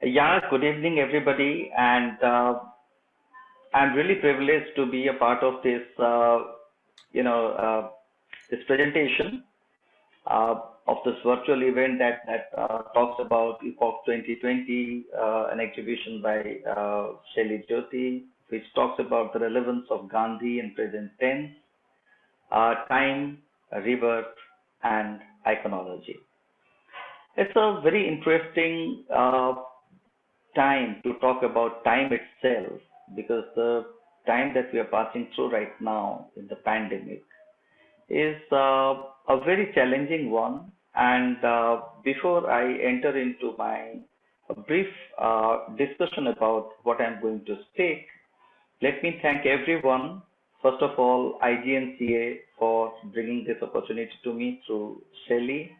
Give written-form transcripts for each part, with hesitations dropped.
Yeah, good evening, everybody, and I'm really privileged to be a part of this, you know, this presentation of this virtual event that talks about Epoch 2020, an exhibition by SHELLY Jyoti, which talks about the relevance of Gandhi in present tense, time, rebirth, and iconology. It's a very interesting time to talk about time itself because the time that we are passing through right now in the pandemic is a very challenging one. And before I enter into my brief discussion about what I'm going to speak, let me thank everyone. First of all, IGNCA for bringing this opportunity to me through Shelly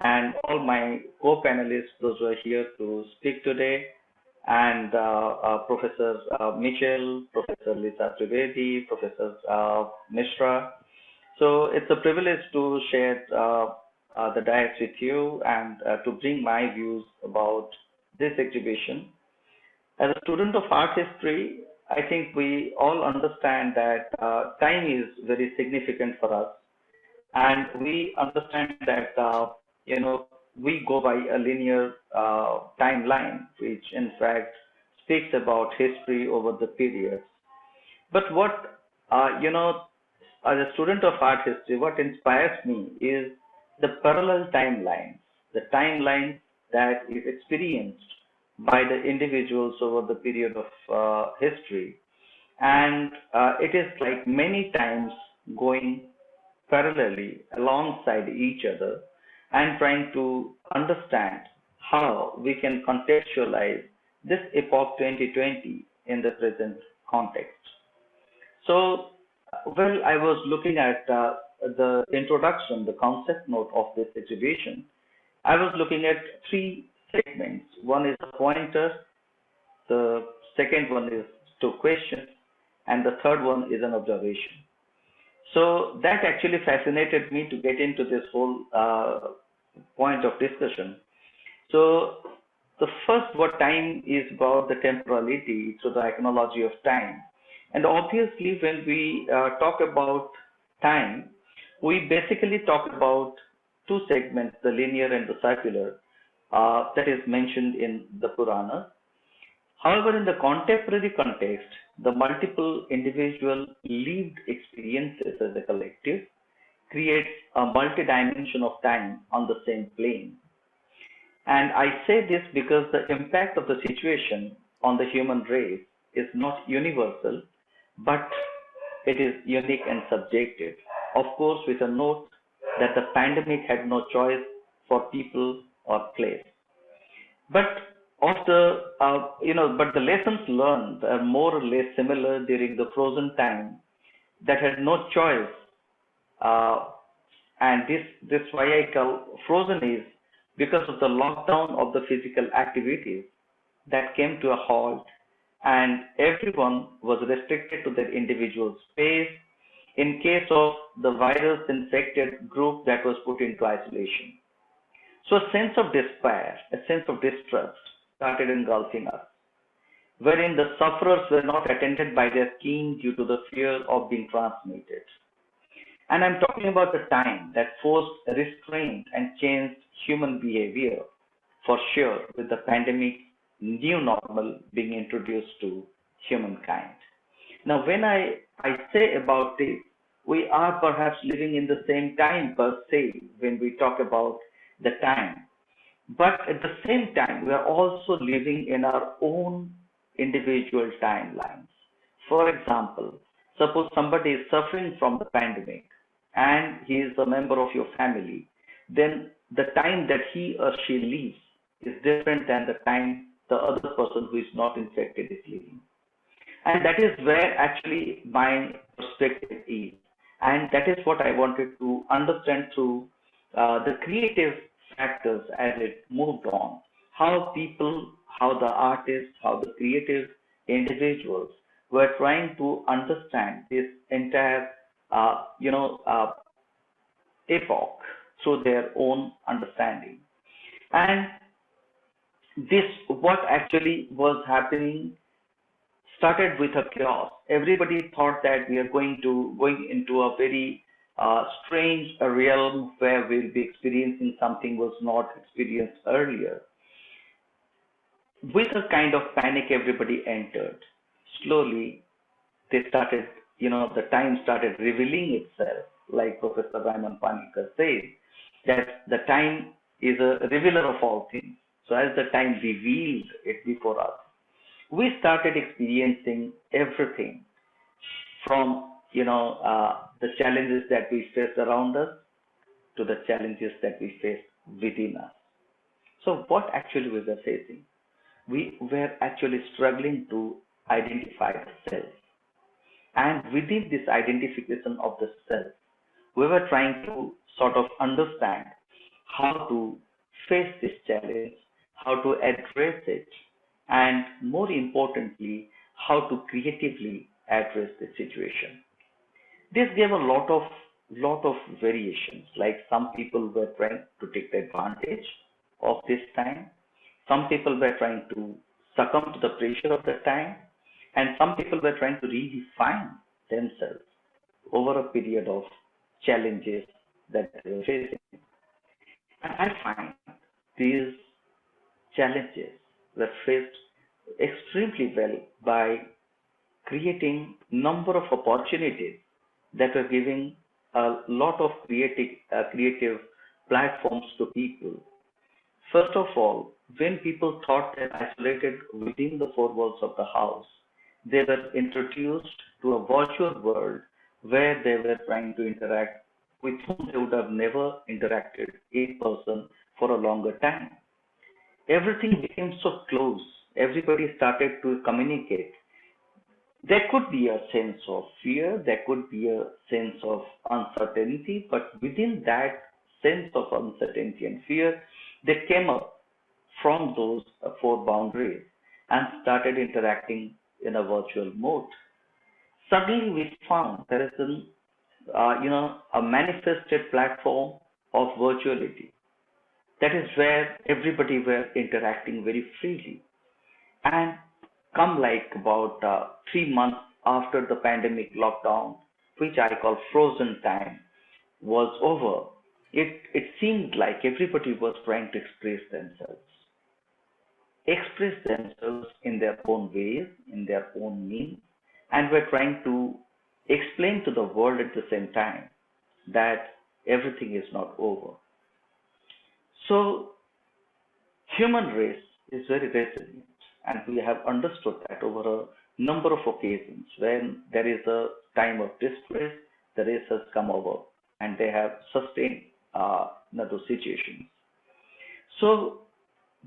and all my co-panelists, those who are here to speak today, and Professor Mitchell, Professor Lisa Trivedi, Professor Mishra. So it's a privilege to share the dais with you and to bring my views about this exhibition. As a student of art history, I think we all understand that time is very significant for us, and we understand that we go by a linear timeline, which in fact speaks about history over the periods. But what as a student of art history, what inspires me is the parallel timelines, the timeline that is experienced by the individuals over the period of history, and it is like many times going parallelly alongside each other and trying to understand how we can contextualize this Epoch 2020 in the present context. So, well, I was looking at the introduction, the concept note of this exhibition. I was looking at three segments. One is a pointer, the second one is two questions, and the third one is an observation. So that actually fascinated me to get into this whole point of discussion. So the first, what time is about, the temporality, so the iconology of time. And obviously, when we talk about time, we basically talk about two segments, the linear and the circular, that is mentioned in the Puranas. However, in the contemporary context, the multiple individual lived experiences as a collective creates a multi-dimension of time on the same plane. And I say this because the impact of the situation on the human race is not universal, but it is unique and subjective. Of course, with a note that the pandemic had no choice for people or place. But but the lessons learned are more or less similar during the frozen time that had no choice. And this why I call frozen is because of the lockdown of the physical activities that came to a halt, and everyone was restricted to their individual space in case of the virus infected group that was put into isolation. So a sense of despair, a sense of distrust started engulfing us, wherein the sufferers were not attended by their kin due to the fear of being transmitted. And I'm talking about the time that forced restraint and changed human behavior, for sure, with the pandemic new normal being introduced to humankind. Now, when I say about this, we are perhaps living in the same time per se when we talk about the time. But at the same time, we are also living in our own individual timelines. For example, suppose somebody is suffering from the pandemic and he is a member of your family, then the time that he or she lives is different than the time the other person who is not infected is living. And that is where actually my perspective is. And that is what I wanted to understand through the creative factors as it moved on. How people, how the artists, how the creative individuals were trying to understand this entire, epoch through their own understanding. And this, what actually was happening, started with a chaos. Everybody thought that we are going into a very strange realm where we'll be experiencing something was not experienced earlier. With a kind of panic, everybody entered. Slowly, they started, the time started revealing itself, like Professor Raymond Panikar says, that the time is a revealer of all things. So as the time revealed it before us, we started experiencing everything from, the challenges that we faced around us to the challenges that we face within us. So what actually we were facing? We were actually struggling to identify the self. And within this identification of the self, we were trying to sort of understand how to face this challenge, how to address it, and more importantly, how to creatively address the situation. This gave a lot of variations. Like some people were trying to take advantage of this time, some people were trying to succumb to the pressure of the time, and some people were trying to redefine themselves over a period of challenges that they were facing. And I find these challenges were faced extremely well by creating number of opportunities that were giving a lot of creative platforms to people. First of all, when people thought they're isolated within the four walls of the house, they were introduced to a virtual world where they were trying to interact with whom they would have never interacted in person for a longer time. Everything became so close. Everybody started to communicate. There could be a sense of fear, there could be a sense of uncertainty, but within that sense of uncertainty and fear, they came up from those four boundaries and started interacting in a virtual mode. Suddenly, we found there is a manifested platform of virtuality. That is where everybody were interacting very freely. And come like about 3 months after the pandemic lockdown, which I call frozen time, was over, it seemed like everybody was trying to express themselves in their own ways, in their own means, and were trying to explain to the world at the same time that everything is not over. So human race is very resilient, and we have understood that over a number of occasions. When there is a time of distress, the race has come over, and they have sustained those situations. So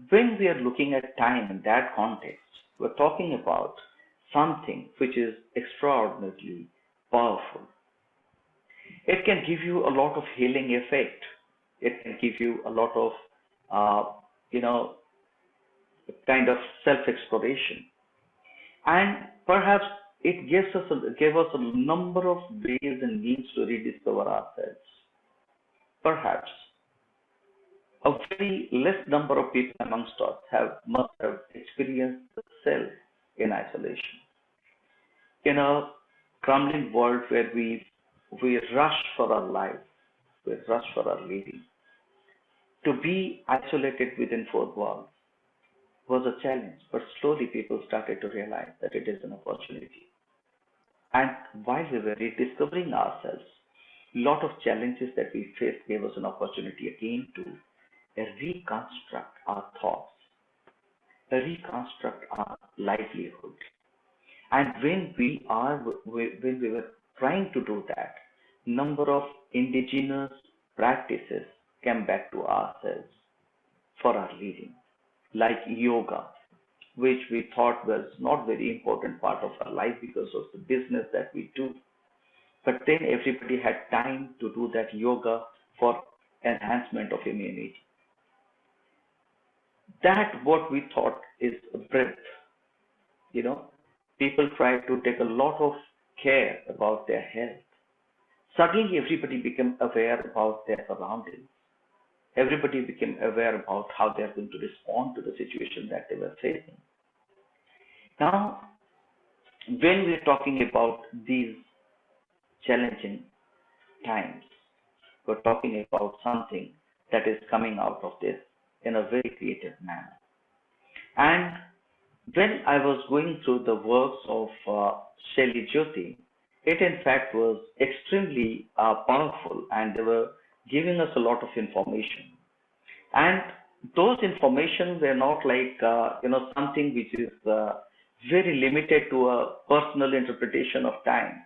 when we are looking at time in that context, we're talking about something which is extraordinarily powerful. It can give you a lot of healing effect. It can give you a lot of, uh, you know, kind of self-exploration. And perhaps it gave us a number of ways and means to rediscover ourselves. Perhaps a very less number of people amongst us must have experienced the self in isolation. In a crumbling world where we rush for our life, we rush for our living. To be isolated within four walls was a challenge, but slowly people started to realize that it is an opportunity. And while we were rediscovering ourselves, a lot of challenges that we faced gave us an opportunity again to reconstruct our thoughts, reconstruct our livelihood. And when we were trying to do that, number of indigenous practices came back to ourselves for our living, like yoga, which we thought was not very important part of our life because of the business that we do. But then everybody had time to do that yoga for enhancement of immunity. That what we thought is a breath, you know. People try to take a lot of care about their health. Suddenly everybody became aware about their surroundings. everybody became aware about how they are going to respond to the situation that they were facing. Now, when we're talking about these challenging times, we're talking about something that is coming out of this in a very creative manner. And when I was going through the works of Shelly Jyoti, it in fact was extremely powerful, and they were giving us a lot of information. And those information were not like something which is very limited to a personal interpretation of time,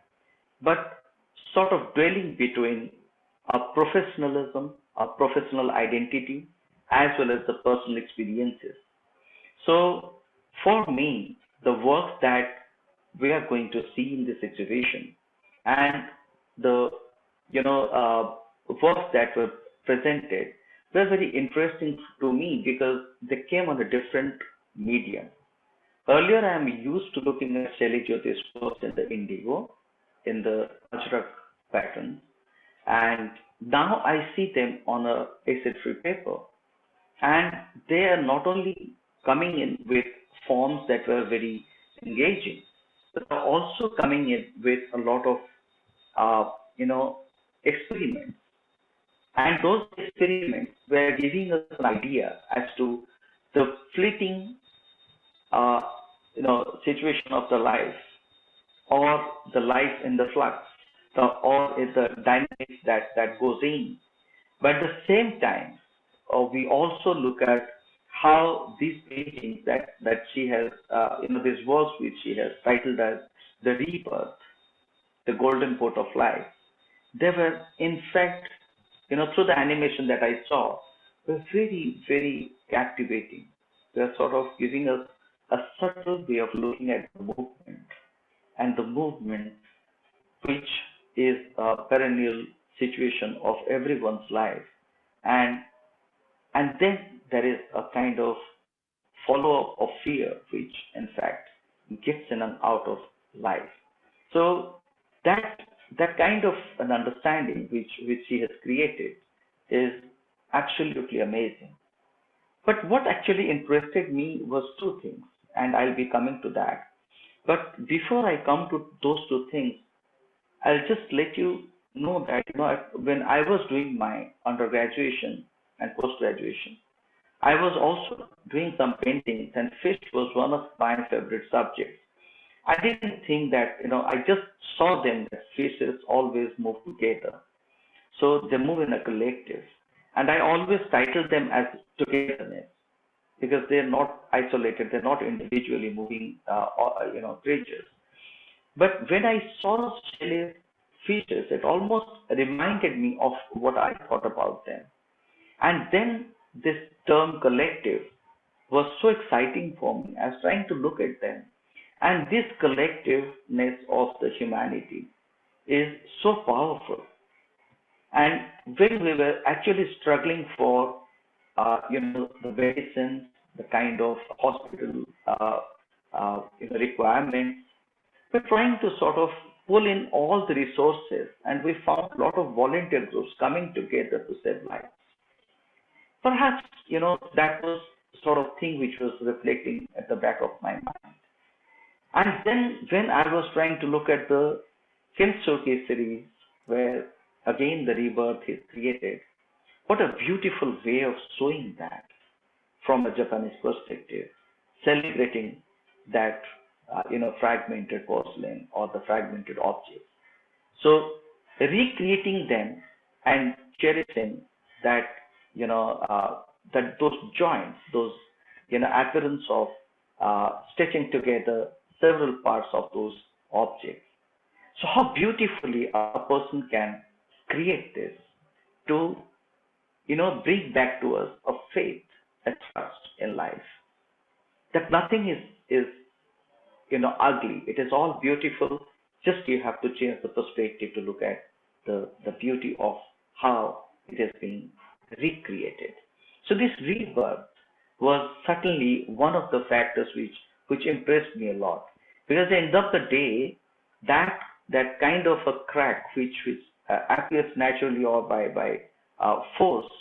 but sort of dwelling between a professionalism, a professional identity, as well as the personal experiences. So for me, the work that we are going to see in this exhibition and the works that were presented were very interesting to me because they came on a different medium. Earlier, I am used to looking at Shelly Jyoti's works in the indigo, in the Ajrak pattern, and now I see them on a acid-free paper, and they are not only coming in with forms that were very engaging, but are also coming in with a lot of experiments. And those experiments were giving us an idea as to the fleeting situation of the life, or the life in the flux, or is the dynamics that goes in. But at the same time, we also look at how these paintings that she has, these works which she has titled as the Rebirth, the Golden Boat of Life, they were in fact, through the animation that I saw, were very, very captivating. They're sort of giving us a subtle way of looking at the movement, and the movement which is a perennial situation of everyone's life. And then there is a kind of follow-up of fear, which in fact gets in and out of life. So that kind of an understanding which she has created is absolutely amazing. But what actually interested me was two things, and I'll be coming to that. But before I come to those two things, I'll just let you know that when I was doing my undergraduation and post-graduation, I was also doing some paintings, and fish was one of my favorite subjects. I didn't think that, I just saw them that fishes always move together. So they move in a collective. And I always titled them as togetherness because they're not isolated, they're not individually moving, creatures. But when I saw Shelley's fishes, it almost reminded me of what I thought about them. And then this term collective was so exciting for me. I was trying to look at them. And this collectiveness of the humanity is so powerful. And when we were actually struggling for, the medicines, the kind of hospital requirements, we're trying to sort of pull in all the resources, and we found a lot of volunteer groups coming together to save lives. Perhaps, that was sort of thing which was reflecting at the back of my mind. And then when I was trying to look at the Kintsugi series, where again the rebirth is created, what a beautiful way of showing that from a Japanese perspective, celebrating that, fragmented porcelain or the fragmented objects. So recreating them and cherishing that, that those joints, those, appearance of stitching together several parts of those objects. So how beautifully a person can create this to, bring back to us a faith and trust in life. That nothing is ugly. It is all beautiful. Just you have to change the perspective to look at the beauty of how it has been recreated. So this rebirth was certainly one of the factors which impressed me a lot, because at the end of the day, that kind of a crack which appears naturally or by force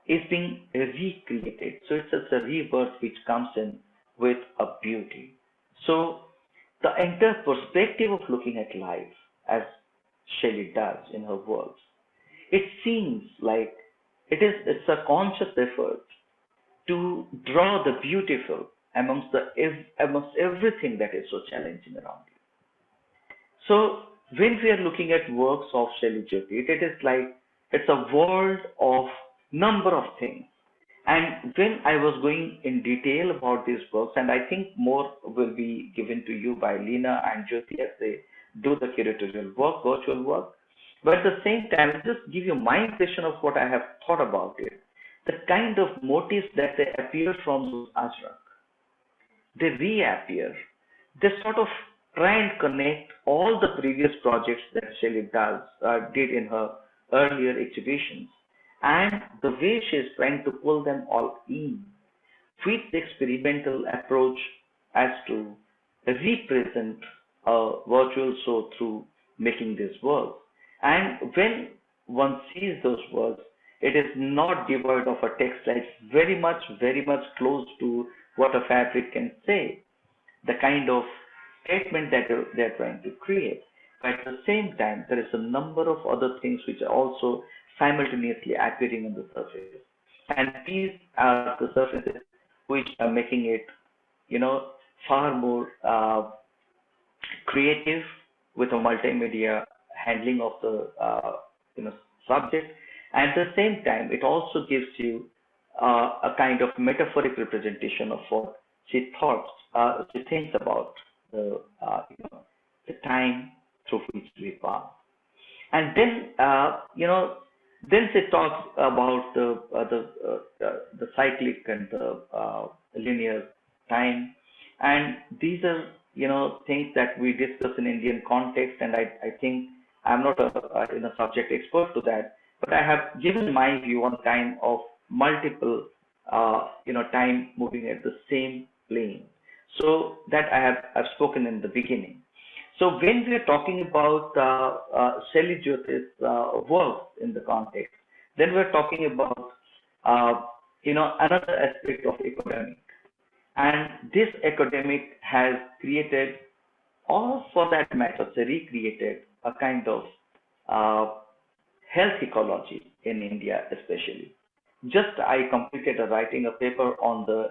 is being recreated. So it's just a rebirth which comes in with a beauty. So the entire perspective of looking at life, as Shelley does in her works, it seems like it's a conscious effort to draw the beautiful amongst everything that is so challenging around you. So when we are looking at works of Shelley Jyoti, it is like it's a world of number of things. And when I was going in detail about these works, and I think more will be given to you by Lena and Jyoti as they do the curatorial work, virtual work. But at the same time, I'll just give you my impression of what I have thought about it. The kind of motifs that they appear from those ajrak, they reappear. They sort of try and connect all the previous projects that Shelley did in her earlier exhibitions, and the way she is trying to pull them all in with the experimental approach as to represent a virtual show through making this work. And when one sees those works, it is not devoid of a textile. It's very much close to what a fabric can say, the kind of statement that they're trying to create. But at the same time, there is a number of other things which are also simultaneously appearing on the surface. And these are the surfaces which are making it, far more creative with a multimedia handling of the, subject. At the same time, it also gives you a kind of metaphoric representation of what she thinks about the time through which we pass. And then, then she talks about the cyclic and the linear time, and these are things that we discuss in Indian context, and I think I'm not a subject expert to that, but I have given my view on time of multiple time moving at the same plane. So that I've spoken in the beginning. So when we are talking about Shelley Jyoti's work in the context, then we're talking about another aspect of academic, and this academic has created, or for that matter, they recreated a kind of health ecology in India, especially. Just I completed writing a paper on the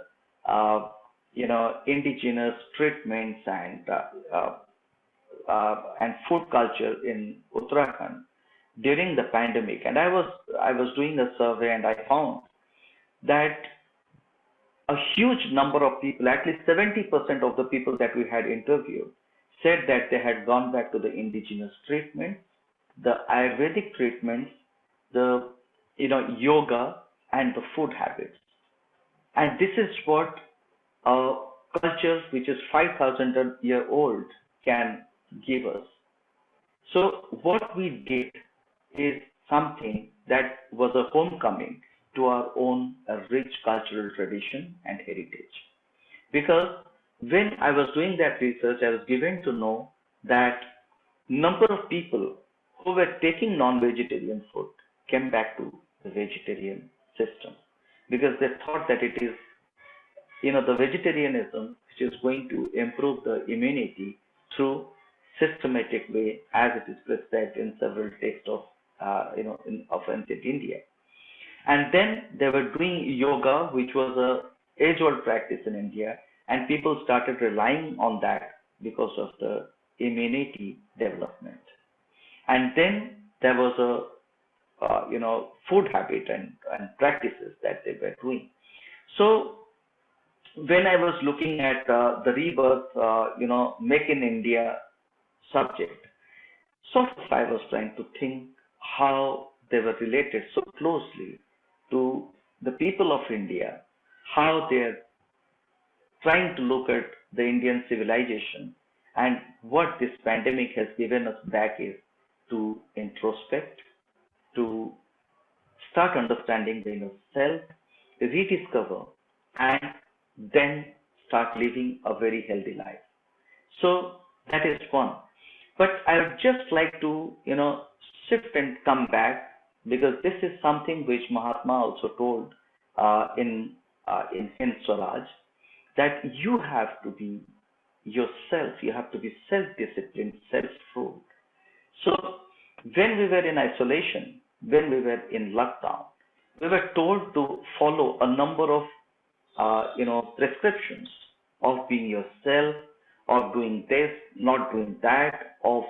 indigenous treatments and food culture in Uttarakhand during the pandemic, and I was doing a survey, and I found that a huge number of people, at least 70% of the people that we had interviewed, said that they had gone back to the indigenous treatment, the Ayurvedic treatments, the yoga, and the food habits. And this is what a culture which is 5,000 year old can give us. So what we did is something that was a homecoming to our own rich cultural tradition and heritage. Because when I was doing that research, I was given to know that number of people who were taking non-vegetarian food came back to the vegetarian system, because they thought that it is the vegetarianism which is going to improve the immunity through systematic way, as it is prescribed in several texts of of ancient India. And then they were doing yoga, which was a age-old practice in India, and people started relying on that because of the immunity development. And then there was a food habit and practices that they were doing. So when I was looking at the rebirth, make in India subject, sort of I was trying to think how they were related so closely to the people of India, how they are trying to look at the Indian civilization, and what this pandemic has given us back is to introspect, to start understanding the inner self, rediscover, and then start living a very healthy life. So that is one. But I would just like to, shift and come back because this is something which Mahatma also told in Hind Swaraj, that you have to be yourself, you have to be self-disciplined, self-ruled. So when we were in isolation, when we were in lockdown, we were told to follow a number of prescriptions of being yourself, of doing this, not doing that, of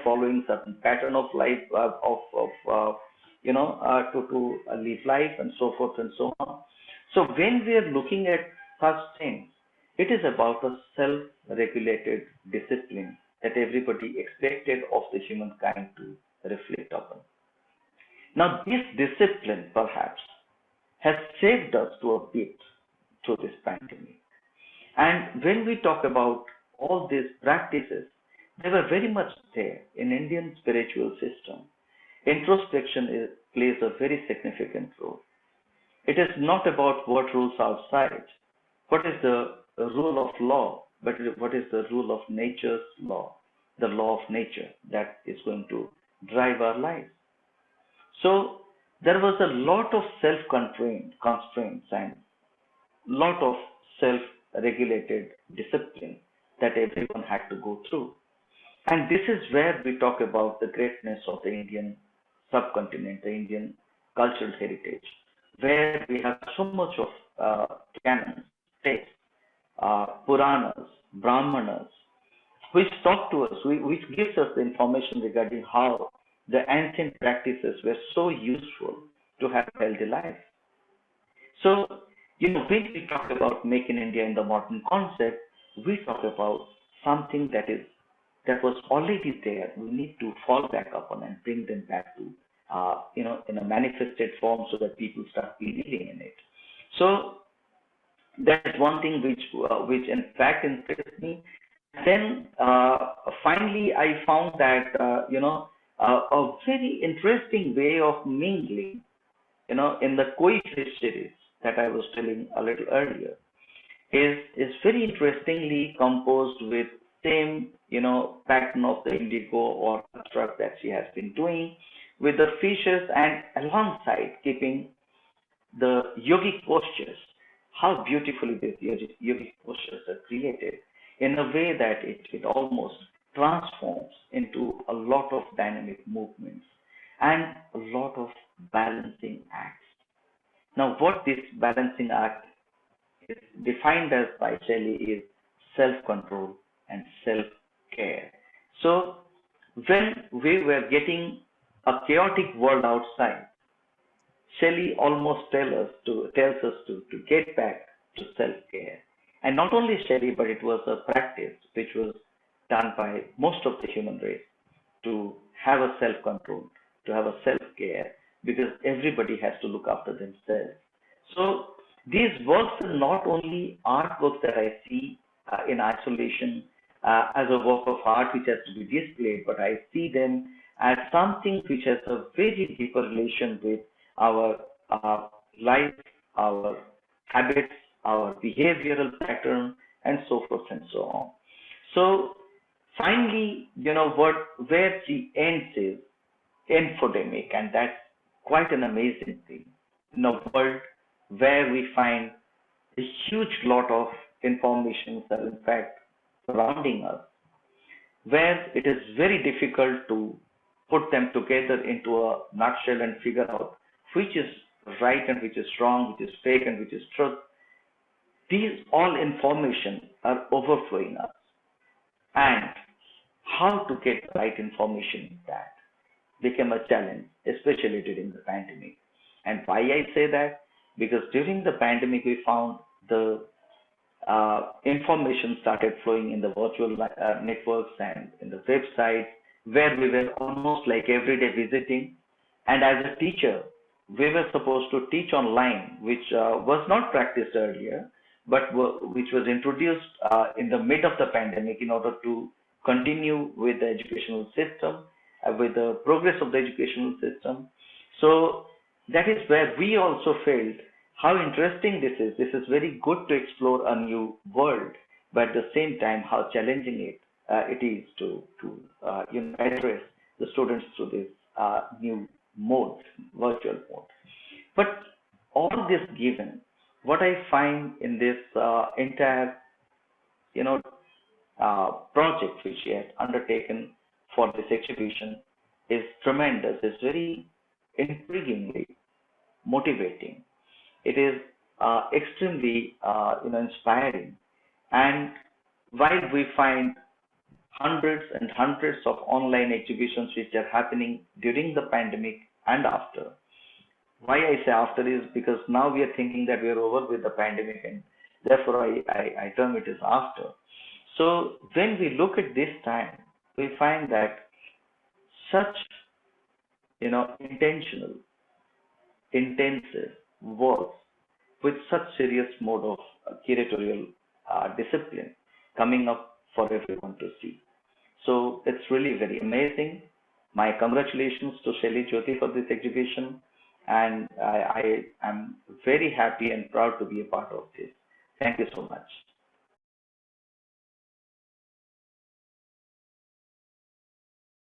following certain pattern of life, to live life and so forth and so on. So when we are looking at such things, it is about a self-regulated discipline that everybody expected of the humankind to reflect upon. Now, this discipline perhaps has saved us to a bit through this pandemic. And when we talk about all these practices, they were very much there in Indian spiritual system. Introspection plays a very significant role. It is not about what rules outside, what is the rule of law, but what is the rule of nature's law, the law of nature that is going to drive our lives. So there was a lot of constraints and lot of self-regulated discipline that everyone had to go through. And this is where we talk about the greatness of the Indian subcontinent, the Indian cultural heritage, where we have so much of canons, texts, Puranas, Brahmanas, which talk to us, which gives us the information regarding how the ancient practices were so useful to have a healthy life. So, when we talk about Make in India in the modern concept, we talk about something that was already there. We need to fall back upon and bring them back to, in a manifested form so that people start believing in it. So that is one thing which in fact interests me. Then finally, I found that a very interesting way of mingling, in the Coexist series that I was telling a little earlier, is very interestingly composed with same pattern of the indigo or construct that she has been doing with the fishes, and alongside keeping the yogic postures. How beautifully these yogic postures are created in a way that it almost transforms into a lot of dynamic movements and a lot of balancing acts. Now, what this balancing act is defined as by Shelley is self-control and self-care. So, when we were getting a chaotic world outside, Shelley almost tells us to get back to self-care. And not only Shelley, but it was a practice which was done by most of the human race to have a self-control, to have a self-care, because everybody has to look after themselves. So these works are not only artworks that I see in isolation as a work of art which has to be displayed, but I see them as something which has a very deeper relation with our life, our habits, our behavioral pattern, and so forth and so on. So finally, where she ends is infodemic, and that's quite an amazing thing. In a world where we find a huge lot of information that in fact surrounding us, where it is very difficult to put them together into a nutshell and figure out which is right and which is wrong, which is fake and which is truth. These all information are overflowing us. And how to get the right information in that became a challenge, especially during the pandemic. And why I say that? Because during the pandemic, we found the information started flowing in the virtual networks and in the websites, where we were almost like every day visiting. And as a teacher, we were supposed to teach online, which was not practiced earlier, but which was introduced in the mid of the pandemic in order to continue with the educational system, with the progress of the educational system. So that is where we also felt how interesting this is. This is very good to explore a new world, but at the same time, how challenging it is to address the students through this new mode, virtual mode. But all this given, what I find in this entire, you know, project which he had undertaken for this exhibition is tremendous. It's very intriguingly motivating. It is extremely, inspiring. And while we find hundreds and hundreds of online exhibitions which are happening during the pandemic and after, why I say after is because now we are thinking that we are over with the pandemic, and therefore I term it as after. So when we look at this time, we find that such, intentional, intensive work with such serious mode of curatorial discipline coming up for everyone to see. So it's really very amazing. My congratulations to Shelly Jyoti for this exhibition, and I am very happy and proud to be a part of this. Thank you so much.